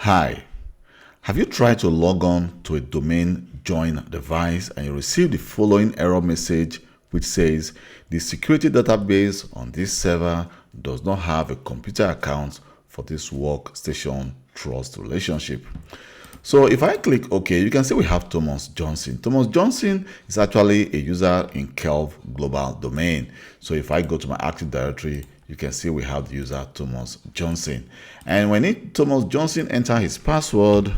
Hi, have you tried to log on to a domain join device and you receive the following error message which says the security database on this server does not have a computer account for this Workstation Trust Relationship? So if I click OK, you can see we have Thomas Johnson. Thomas Johnson is actually a user in Kelv global domain. So if I go to my Active Directory, you can see we have the user Thomas Johnson. And when Thomas Johnson enter his password,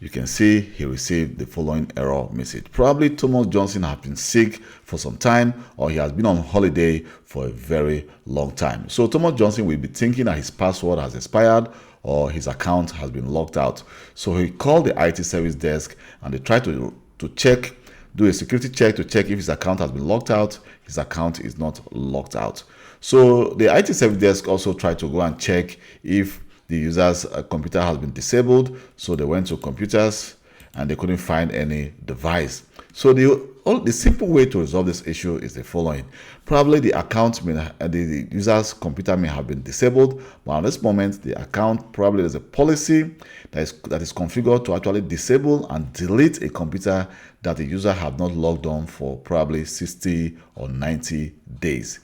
you can see he received the following error message. Probably Thomas Johnson has been sick for some time, or he has been on holiday for a very long time. So Thomas Johnson will be thinking that his password has expired or his account has been locked out. So he called the IT service desk and they tried to check, do a security check to check if his account has been locked out. His account is not locked out. So the IT service desk also tried to go and check if the user's computer has been disabled. So they went to computers and they couldn't find any device. So the simple way to resolve this issue is the following. Probably the account the user's computer may have been disabled, but at this moment the account, probably there's a policy that is configured to actually disable and delete a computer that the user have not logged on for probably 60 or 90 days.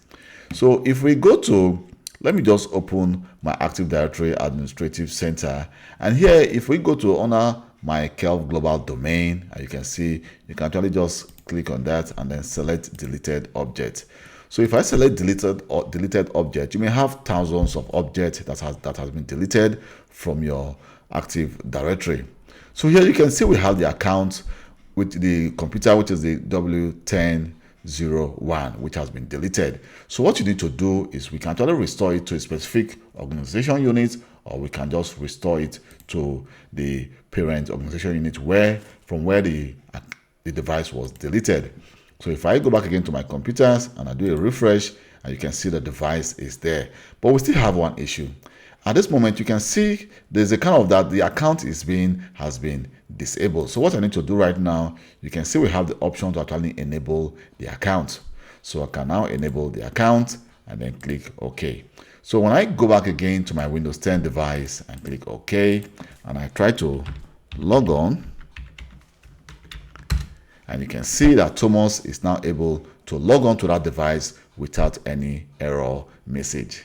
So if we go to, let me just open my Active Directory Administrative Center, and here if we go to honor my Kelv global domain, and you can see you can actually just click on that and then select deleted object. So if I select deleted object, you may have thousands of objects that has been deleted from your Active Directory. So here you can see we have the account with the computer, which is the W1001, which has been deleted. So what you need to do is we can actually restore it to a specific organization unit, or we can just restore it to the parent organization unit from where the device was deleted. So if I go back again to my computers and I do a refresh, and you can see the device is there, but we still have one issue. At this moment, you can see there's a kind of that the account has been disabled. So what I need to do right now, you can see we have the option to actually enable the account. So I can now enable the account and then click OK. So when I go back again to my Windows 10 device and click OK, and I try to log on, and you can see that Thomas is now able to log on to that device without any error message.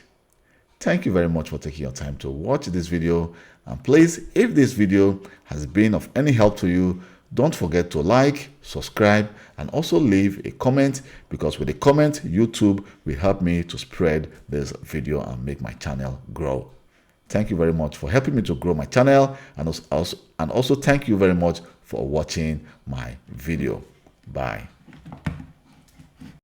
Thank you very much for taking your time to watch this video, and please, if this video has been of any help to you, don't forget to like, subscribe, and also leave a comment, because with a comment, YouTube will help me to spread this video and make my channel grow. Thank you very much for helping me to grow my channel, and also thank you very much for watching my video. Bye.